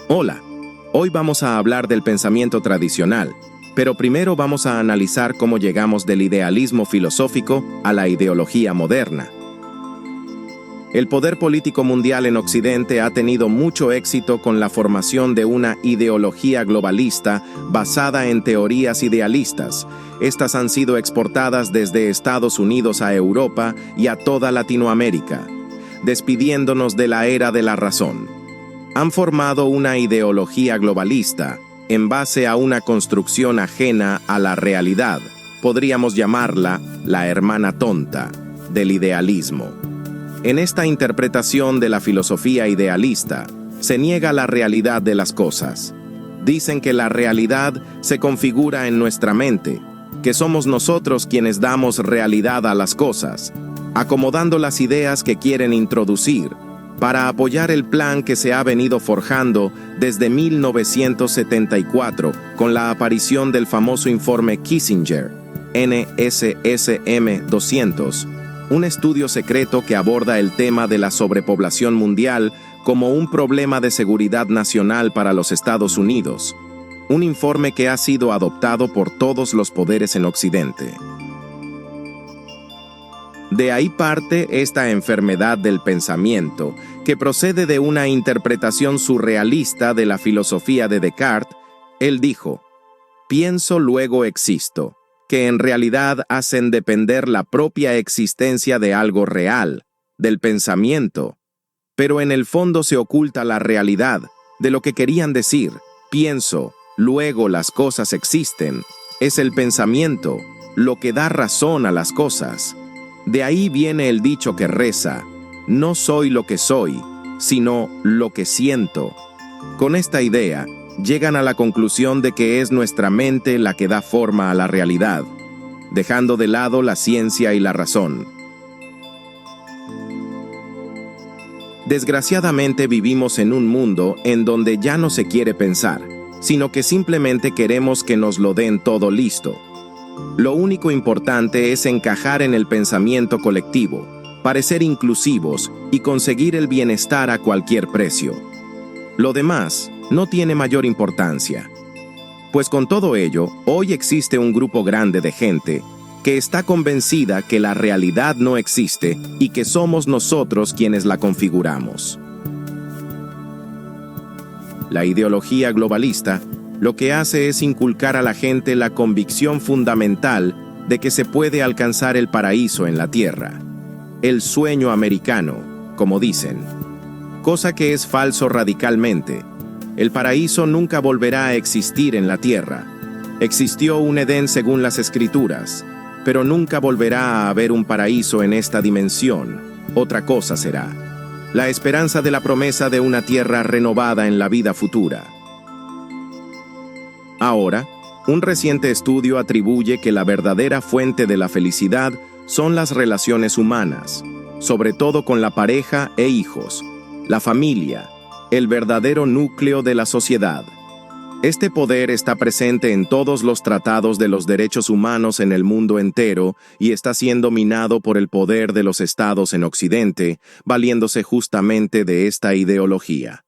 Hola, hoy vamos a hablar del pensamiento tradicional, pero primero vamos a analizar cómo llegamos del idealismo filosófico a la ideología moderna. El poder político mundial en Occidente ha tenido mucho éxito con la formación de una ideología globalista basada en teorías idealistas. Estas han sido exportadas desde Estados Unidos a Europa y a toda Latinoamérica, despidiéndonos de la era de la razón. Han formado una ideología globalista en base a una construcción ajena a la realidad. Podríamos llamarla la hermana tonta del idealismo. En esta interpretación de la filosofía idealista, se niega la realidad de las cosas. Dicen que la realidad se configura en nuestra mente, que somos nosotros quienes damos realidad a las cosas, acomodando las ideas que quieren introducir, para apoyar el plan que se ha venido forjando desde 1974 con la aparición del famoso informe Kissinger, NSSM 200, un estudio secreto que aborda el tema de la sobrepoblación mundial como un problema de seguridad nacional para los Estados Unidos, un informe que ha sido adoptado por todos los poderes en Occidente. De ahí parte esta enfermedad del pensamiento, que procede de una interpretación surrealista de la filosofía de Descartes. Él dijo: "Pienso, luego existo", que en realidad hacen depender la propia existencia de algo real, del pensamiento. Pero en el fondo se oculta la realidad de lo que querían decir: pienso, luego las cosas existen. Es el pensamiento lo que da razón a las cosas. De ahí viene el dicho que reza: no soy lo que soy, sino lo que siento. Con esta idea, llegan a la conclusión de que es nuestra mente la que da forma a la realidad, dejando de lado la ciencia y la razón. Desgraciadamente vivimos en un mundo en donde ya no se quiere pensar, sino que simplemente queremos que nos lo den todo listo. Lo único importante es encajar en el pensamiento colectivo, parecer inclusivos y conseguir el bienestar a cualquier precio. Lo demás no tiene mayor importancia. Pues con todo ello, hoy existe un grupo grande de gente que está convencida que la realidad no existe y que somos nosotros quienes la configuramos. La ideología globalista lo que hace es inculcar a la gente la convicción fundamental de que se puede alcanzar el paraíso en la tierra, el sueño americano, como dicen, cosa que es falso radicalmente. El paraíso nunca volverá a existir en la tierra. Existió un Edén según las Escrituras, pero nunca volverá a haber un paraíso en esta dimensión. Otra cosa será la esperanza de la promesa de una tierra renovada en la vida futura. Ahora, un reciente estudio atribuye que la verdadera fuente de la felicidad son las relaciones humanas, sobre todo con la pareja e hijos, la familia, el verdadero núcleo de la sociedad. Este poder está presente en todos los tratados de los derechos humanos en el mundo entero y está siendo minado por el poder de los estados en Occidente, valiéndose justamente de esta ideología.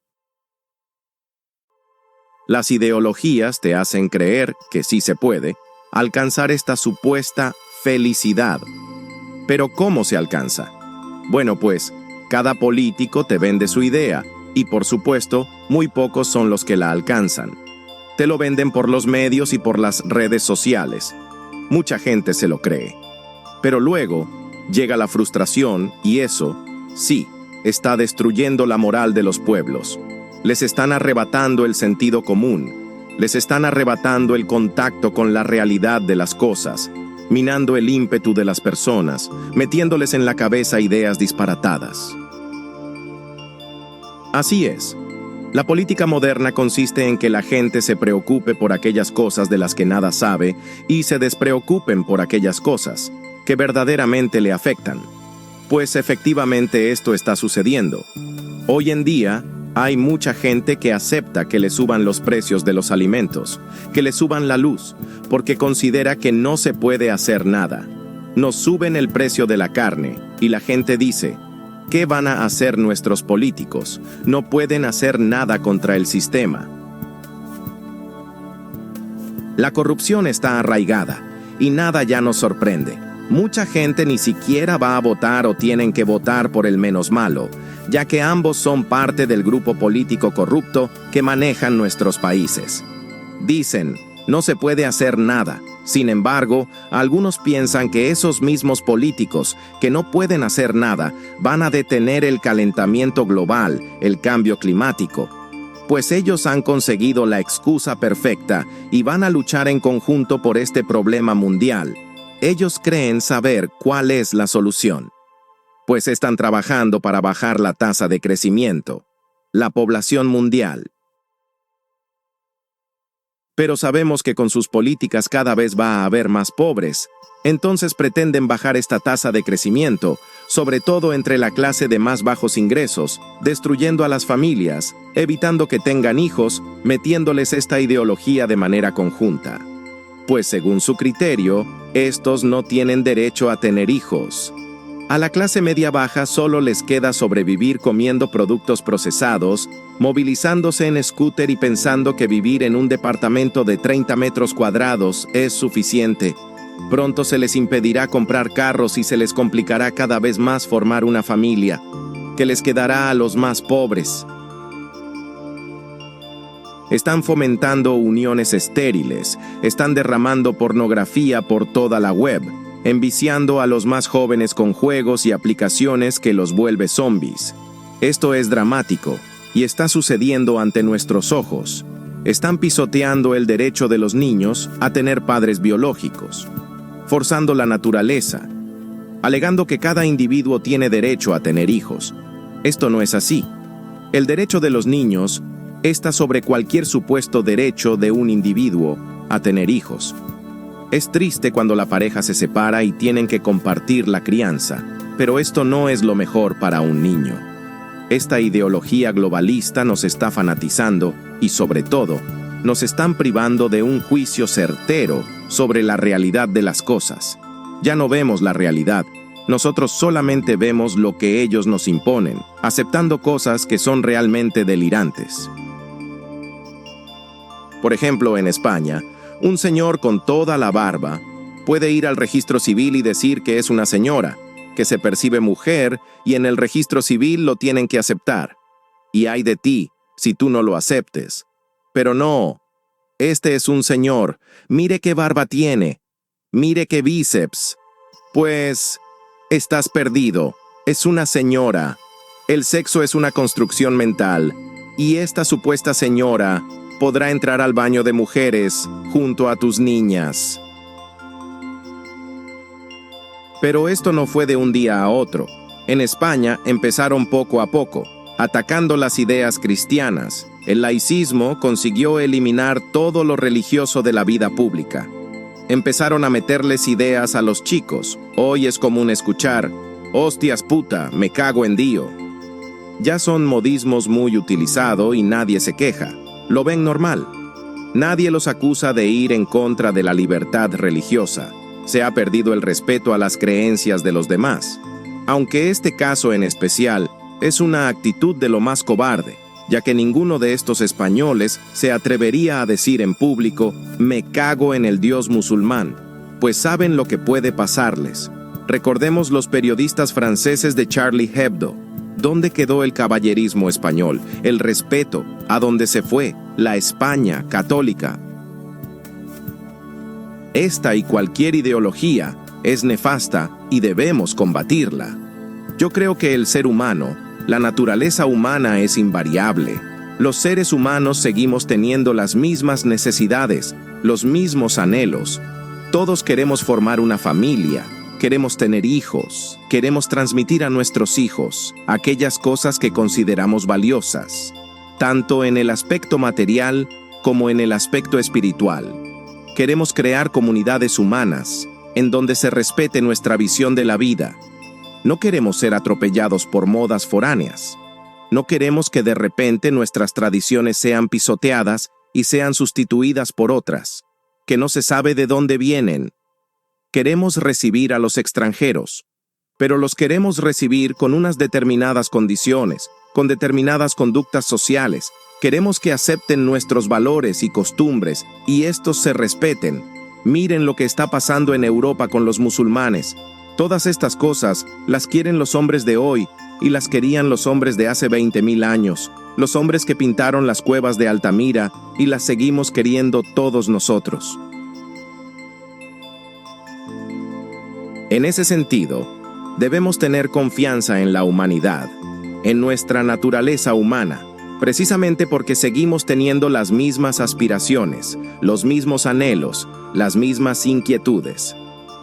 Las ideologías te hacen creer que sí se puede alcanzar esta supuesta felicidad. ¿Pero cómo se alcanza? Bueno, pues, cada político te vende su idea, y por supuesto, muy pocos son los que la alcanzan. Te lo venden por los medios y por las redes sociales. Mucha gente se lo cree. Pero luego, llega la frustración y eso, sí, está destruyendo la moral de los pueblos. Les están arrebatando el sentido común, les están arrebatando el contacto con la realidad de las cosas, minando el ímpetu de las personas, metiéndoles en la cabeza ideas disparatadas. Así es. La política moderna consiste en que la gente se preocupe por aquellas cosas de las que nada sabe y se despreocupen por aquellas cosas que verdaderamente le afectan. Pues efectivamente esto está sucediendo. Hoy en día, hay mucha gente que acepta que le suban los precios de los alimentos, que le suban la luz, porque considera que no se puede hacer nada. Nos suben el precio de la carne y la gente dice: ¿Qué van a hacer nuestros políticos? No pueden hacer nada contra el sistema. La corrupción está arraigada y nada ya nos sorprende. Mucha gente ni siquiera va a votar o tienen que votar por el menos malo, ya que ambos son parte del grupo político corrupto que manejan nuestros países. Dicen, no se puede hacer nada. Sin embargo, algunos piensan que esos mismos políticos que no pueden hacer nada van a detener el calentamiento global, el cambio climático, pues ellos han conseguido la excusa perfecta y van a luchar en conjunto por este problema mundial. Ellos creen saber cuál es la solución, pues están trabajando para bajar la tasa de crecimiento, la población mundial. Pero sabemos que con sus políticas cada vez va a haber más pobres, entonces pretenden bajar esta tasa de crecimiento, sobre todo entre la clase de más bajos ingresos, destruyendo a las familias, evitando que tengan hijos, metiéndoles esta ideología de manera conjunta. Pues según su criterio, estos no tienen derecho a tener hijos. A la clase media baja solo les queda sobrevivir comiendo productos procesados, movilizándose en scooter y pensando que vivir en un departamento de 30 metros cuadrados es suficiente. Pronto se les impedirá comprar carros y se les complicará cada vez más formar una familia, que les quedará a los más pobres. Están fomentando uniones estériles, están derramando pornografía por toda la web, enviciando a los más jóvenes con juegos y aplicaciones que los vuelve zombies. Esto es dramático y está sucediendo ante nuestros ojos. Están pisoteando el derecho de los niños a tener padres biológicos, forzando la naturaleza, alegando que cada individuo tiene derecho a tener hijos. Esto no es así. El derecho de los niños está sobre cualquier supuesto derecho de un individuo a tener hijos. Es triste cuando la pareja se separa y tienen que compartir la crianza, pero esto no es lo mejor para un niño. Esta ideología globalista nos está fanatizando y, sobre todo, nos están privando de un juicio certero sobre la realidad de las cosas. Ya no vemos la realidad. Nosotros solamente vemos lo que ellos nos imponen, aceptando cosas que son realmente delirantes. Por ejemplo, en España, un señor con toda la barba puede ir al registro civil y decir que es una señora, que se percibe mujer y en el registro civil lo tienen que aceptar. Y ay de ti, si tú no lo aceptes. Pero no, este es un señor, mire qué barba tiene, mire qué bíceps. Pues, estás perdido, es una señora. El sexo es una construcción mental, y esta supuesta señora podrá entrar al baño de mujeres junto a tus niñas. Pero esto no fue de un día a otro. En España empezaron poco a poco, atacando las ideas cristianas. El laicismo consiguió eliminar todo lo religioso de la vida pública. Empezaron a meterles ideas a los chicos. Hoy es común escuchar, hostias puta, me cago en Dio. Ya son modismos muy utilizados y nadie se queja. Lo ven normal. Nadie los acusa de ir en contra de la libertad religiosa. Se ha perdido el respeto a las creencias de los demás. Aunque este caso en especial es una actitud de lo más cobarde, ya que ninguno de estos españoles se atrevería a decir en público, me cago en el Dios musulmán, pues saben lo que puede pasarles. Recordemos los periodistas franceses de Charlie Hebdo. ¿Dónde quedó el caballerismo español, el respeto? ¿A dónde se fue la España católica? Esta y cualquier ideología es nefasta y debemos combatirla. Yo creo que el ser humano, la naturaleza humana es invariable. Los seres humanos seguimos teniendo las mismas necesidades, los mismos anhelos. Todos queremos formar una familia. Queremos tener hijos, queremos transmitir a nuestros hijos aquellas cosas que consideramos valiosas, tanto en el aspecto material como en el aspecto espiritual. Queremos crear comunidades humanas, en donde se respete nuestra visión de la vida. No queremos ser atropellados por modas foráneas. No queremos que de repente nuestras tradiciones sean pisoteadas y sean sustituidas por otras, que no se sabe de dónde vienen. Queremos recibir a los extranjeros. pero los queremos recibir con unas determinadas condiciones, con determinadas conductas sociales. Queremos que acepten nuestros valores y costumbres y estos se respeten. Miren lo que está pasando en Europa con los musulmanes. Todas estas cosas las quieren los hombres de hoy y las querían los hombres de hace 20.000 años, los hombres que pintaron las cuevas de Altamira y las seguimos queriendo todos nosotros. En ese sentido, debemos tener confianza en la humanidad, en nuestra naturaleza humana, precisamente porque seguimos teniendo las mismas aspiraciones, los mismos anhelos, las mismas inquietudes.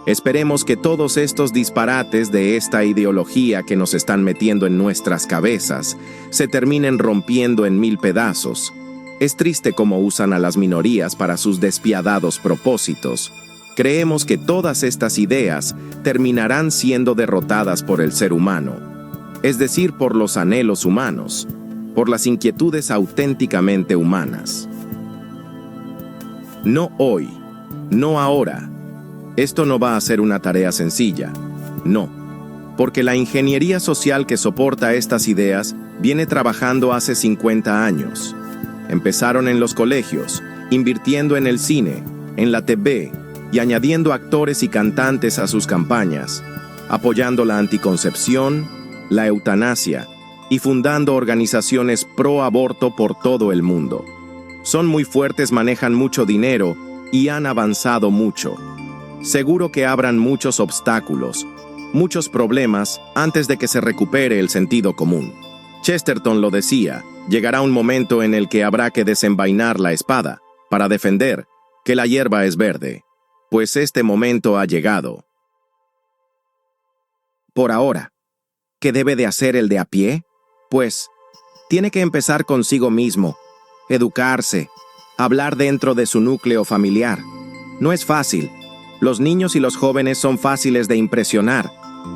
Esperemos que todos estos disparates de esta ideología que nos están metiendo en nuestras cabezas se terminen rompiendo en 1000 pedazos. Es triste cómo usan a las minorías para sus despiadados propósitos. Creemos que todas estas ideas terminarán siendo derrotadas por el ser humano, es decir, por los anhelos humanos, por las inquietudes auténticamente humanas. No hoy, no ahora. Esto no va a ser una tarea sencilla, no, porque la ingeniería social que soporta estas ideas viene trabajando hace 50 años. Empezaron en los colegios, invirtiendo en el cine, en la TV y añadiendo actores y cantantes a sus campañas, apoyando la anticoncepción, la eutanasia y fundando organizaciones pro aborto por todo el mundo. Son muy fuertes, manejan mucho dinero y han avanzado mucho. Seguro que habrán muchos obstáculos, muchos problemas antes de que se recupere el sentido común. Chesterton lo decía, llegará un momento en el que habrá que desenvainar la espada para defender que la hierba es verde, pues este momento ha llegado. Por ahora, ¿qué debe de hacer el de a pie? Pues, tiene que empezar consigo mismo, educarse, hablar dentro de su núcleo familiar. No es fácil. Los niños y los jóvenes son fáciles de impresionar.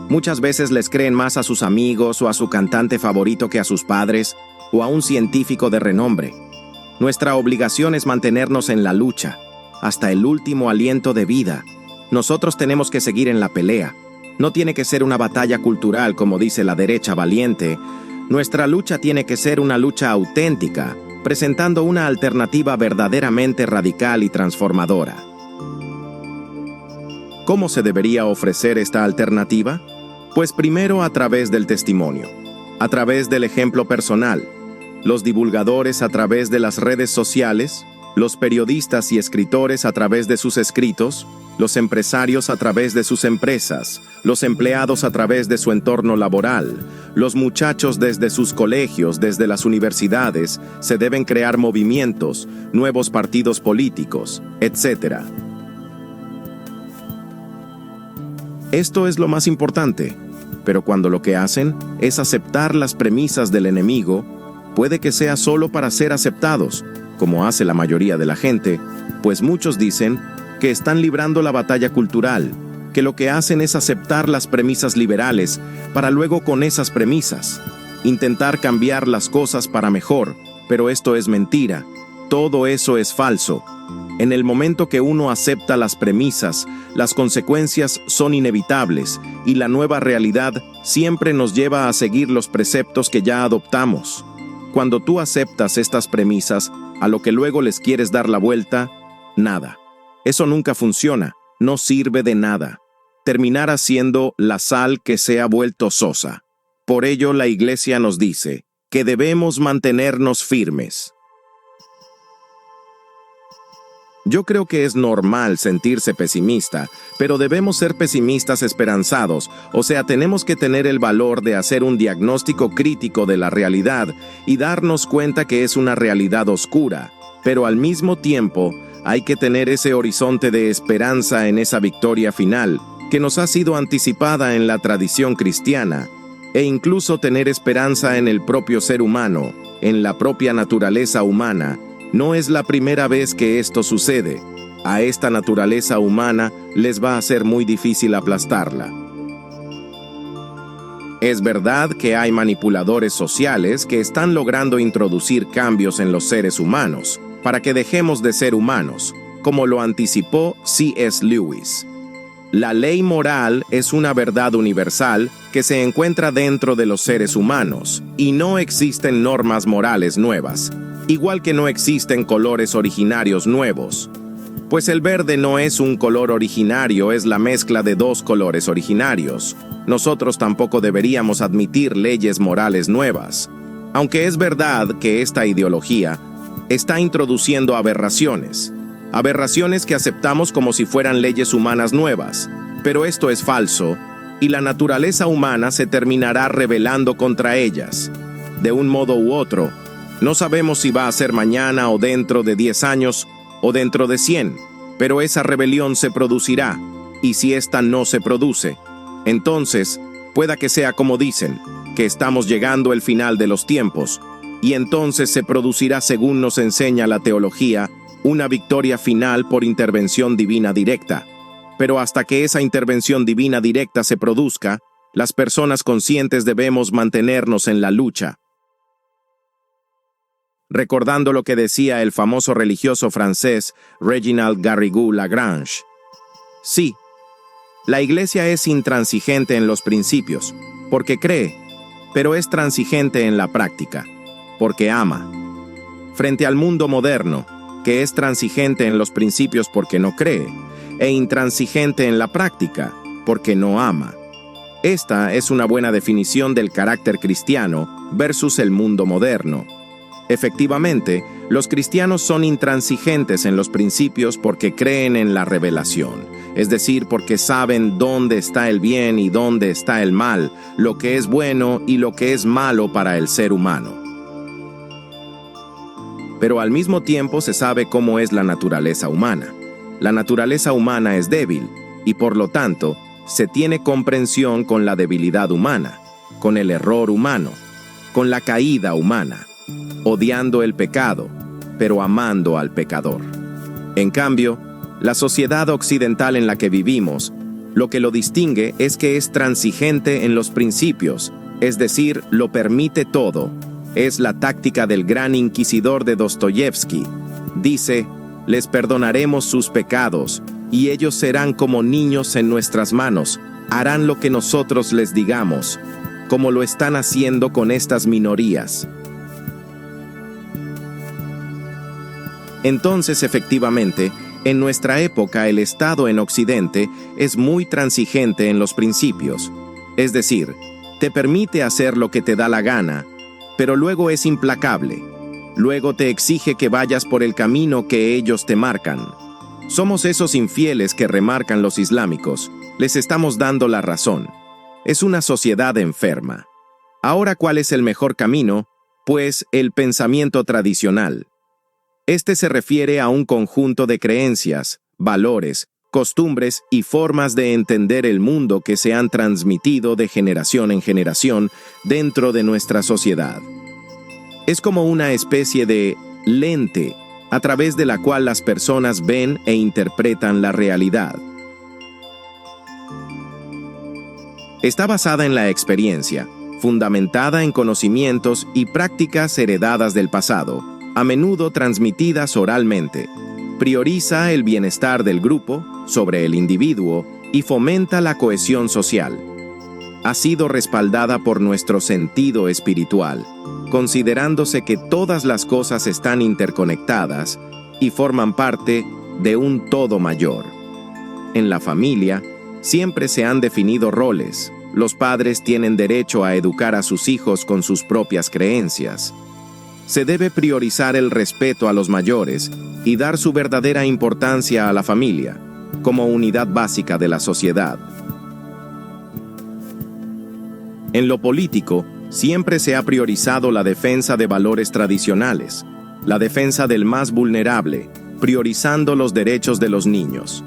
Muchas veces les creen más a sus amigos o a su cantante favorito que a sus padres o a un científico de renombre. Nuestra obligación es mantenernos en la lucha, hasta el último aliento de vida. Nosotros tenemos que seguir en la pelea. No tiene que ser una batalla cultural, como dice la derecha valiente. Nuestra lucha tiene que ser una lucha auténtica, presentando una alternativa verdaderamente radical y transformadora. ¿Cómo se debería ofrecer esta alternativa? Pues primero a través del testimonio, a través del ejemplo personal, los divulgadores a través de las redes sociales, los periodistas y escritores a través de sus escritos, los empresarios a través de sus empresas, los empleados a través de su entorno laboral, los muchachos desde sus colegios, desde las universidades, se deben crear movimientos, nuevos partidos políticos, etc. Esto es lo más importante, pero cuando lo que hacen es aceptar las premisas del enemigo, puede que sea solo para ser aceptados, como hace la mayoría de la gente, pues muchos dicen que están librando la batalla cultural, que lo que hacen es aceptar las premisas liberales para luego con esas premisas intentar cambiar las cosas para mejor, pero esto es mentira, todo eso es falso. En el momento que uno acepta las premisas, las consecuencias son inevitables y la nueva realidad siempre nos lleva a seguir los preceptos que ya adoptamos. Cuando tú aceptas estas premisas, a lo que luego les quieres dar la vuelta, nada. Eso nunca funciona, no sirve de nada. Terminará siendo la sal que se ha vuelto sosa. Por ello la Iglesia nos dice que debemos mantenernos firmes. Yo creo que es normal sentirse pesimista, pero debemos ser pesimistas esperanzados, o sea, tenemos que tener el valor de hacer un diagnóstico crítico de la realidad y darnos cuenta que es una realidad oscura, pero al mismo tiempo hay que tener ese horizonte de esperanza en esa victoria final, que nos ha sido anticipada en la tradición cristiana, e incluso tener esperanza en el propio ser humano, en la propia naturaleza humana. No es la primera vez que esto sucede. A esta naturaleza humana les va a ser muy difícil aplastarla. Es verdad que hay manipuladores sociales que están logrando introducir cambios en los seres humanos, para que dejemos de ser humanos, como lo anticipó C.S. Lewis. La ley moral es una verdad universal que se encuentra dentro de los seres humanos, y no existen normas morales nuevas, igual que no existen colores originarios nuevos. Pues el verde no es un color originario, es la mezcla de dos colores originarios. Nosotros tampoco deberíamos admitir leyes morales nuevas. Aunque es verdad que esta ideología está introduciendo aberraciones que aceptamos como si fueran leyes humanas nuevas, pero esto es falso, y la naturaleza humana se terminará rebelando contra ellas. De un modo u otro, no sabemos si va a ser mañana o dentro de 10 años o dentro de 100, pero esa rebelión se producirá, y si ésta no se produce, entonces pueda que sea como dicen, que estamos llegando al final de los tiempos, y entonces se producirá, según nos enseña la teología, una victoria final por intervención divina directa. Pero hasta que esa intervención divina directa se produzca, las personas conscientes debemos mantenernos en la lucha. Recordando lo que decía el famoso religioso francés Reginald Garrigou-Lagrange. Sí, la Iglesia es intransigente en los principios, porque cree, pero es transigente en la práctica, porque ama. Frente al mundo moderno, que es transigente en los principios porque no cree, e intransigente en la práctica, porque no ama. Esta es una buena definición del carácter cristiano versus el mundo moderno. Efectivamente, los cristianos son intransigentes en los principios porque creen en la revelación, es decir, porque saben dónde está el bien y dónde está el mal, lo que es bueno y lo que es malo para el ser humano. Pero al mismo tiempo se sabe cómo es la naturaleza humana. La naturaleza humana es débil, y por lo tanto, se tiene comprensión con la debilidad humana, con el error humano, con la caída humana, odiando el pecado, pero amando al pecador. En cambio, la sociedad occidental en la que vivimos, lo que lo distingue es que es transigente en los principios, es decir, lo permite todo. Es la táctica del gran inquisidor de Dostoyevsky. Dice, les perdonaremos sus pecados, y ellos serán como niños en nuestras manos, harán lo que nosotros les digamos, como lo están haciendo con estas minorías. Entonces, efectivamente, en nuestra época el Estado en Occidente es muy transigente en los principios. Es decir, te permite hacer lo que te da la gana, pero luego es implacable. Luego te exige que vayas por el camino que ellos te marcan. Somos esos infieles que remarcan los islámicos. Les estamos dando la razón. Es una sociedad enferma. Ahora, ¿cuál es el mejor camino? Pues el pensamiento tradicional. Este se refiere a un conjunto de creencias, valores, costumbres y formas de entender el mundo que se han transmitido de generación en generación dentro de nuestra sociedad. Es como una especie de lente a través de la cual las personas ven e interpretan la realidad. Está basada en la experiencia, fundamentada en conocimientos y prácticas heredadas del pasado, a menudo transmitidas oralmente. Prioriza el bienestar del grupo sobre el individuo y fomenta la cohesión social. Ha sido respaldada por nuestro sentido espiritual, considerándose que todas las cosas están interconectadas y forman parte de un todo mayor. En la familia, siempre se han definido roles. Los padres tienen derecho a educar a sus hijos con sus propias creencias. Se debe priorizar el respeto a los mayores y dar su verdadera importancia a la familia, como unidad básica de la sociedad. En lo político, siempre se ha priorizado la defensa de valores tradicionales, la defensa del más vulnerable, priorizando los derechos de los niños.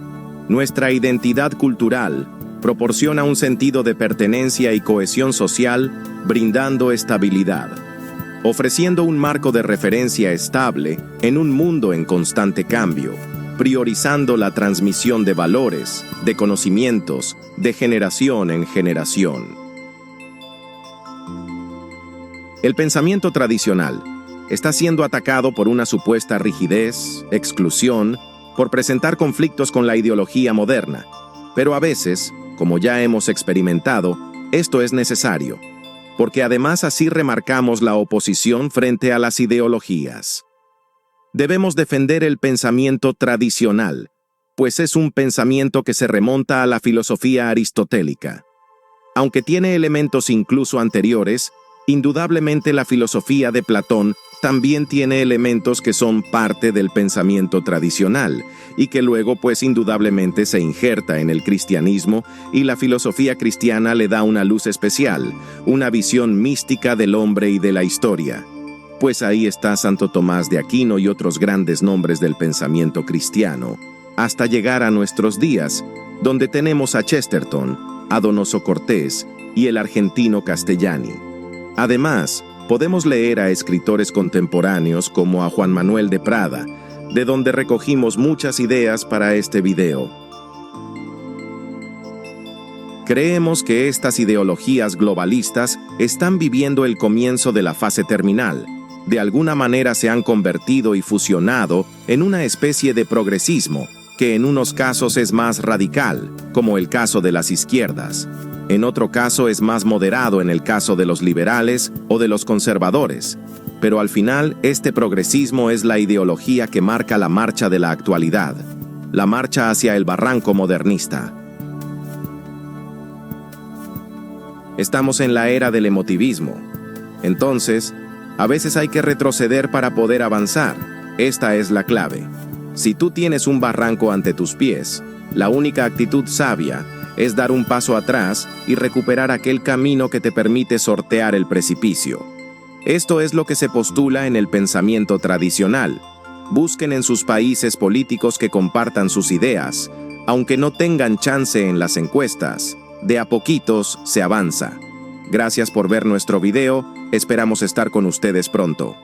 Nuestra identidad cultural proporciona un sentido de pertenencia y cohesión social, brindando estabilidad, ofreciendo un marco de referencia estable en un mundo en constante cambio, priorizando la transmisión de valores, de conocimientos, de generación en generación. El pensamiento tradicional está siendo atacado por una supuesta rigidez, exclusión, por presentar conflictos con la ideología moderna. Pero a veces, como ya hemos experimentado, esto es necesario, porque además así remarcamos la oposición frente a las ideologías. Debemos defender el pensamiento tradicional, pues es un pensamiento que se remonta a la filosofía aristotélica. Aunque tiene elementos incluso anteriores, indudablemente la filosofía de Platón también tiene elementos que son parte del pensamiento tradicional y que luego pues indudablemente se injerta en el cristianismo, y la filosofía cristiana le da una luz especial, una visión mística del hombre y de la historia. Pues ahí está Santo Tomás de Aquino y otros grandes nombres del pensamiento cristiano, hasta llegar a nuestros días, donde tenemos a Chesterton, a Donoso Cortés y el argentino Castellani. Además, podemos leer a escritores contemporáneos como a Juan Manuel de Prada, de donde recogimos muchas ideas para este video. Creemos que estas ideologías globalistas están viviendo el comienzo de la fase terminal. De alguna manera se han convertido y fusionado en una especie de progresismo, que en unos casos es más radical, como el caso de las izquierdas. En otro caso es más moderado en el caso de los liberales o de los conservadores. Pero al final, este progresismo es la ideología que marca la marcha de la actualidad, la marcha hacia el barranco modernista. Estamos en la era del emotivismo. Entonces, a veces hay que retroceder para poder avanzar. Esta es la clave. Si tú tienes un barranco ante tus pies, la única actitud sabia es dar un paso atrás y recuperar aquel camino que te permite sortear el precipicio. Esto es lo que se postula en el pensamiento tradicional. Busquen en sus países políticos que compartan sus ideas, aunque no tengan chance en las encuestas. De a poquitos se avanza. Gracias por ver nuestro video, esperamos estar con ustedes pronto.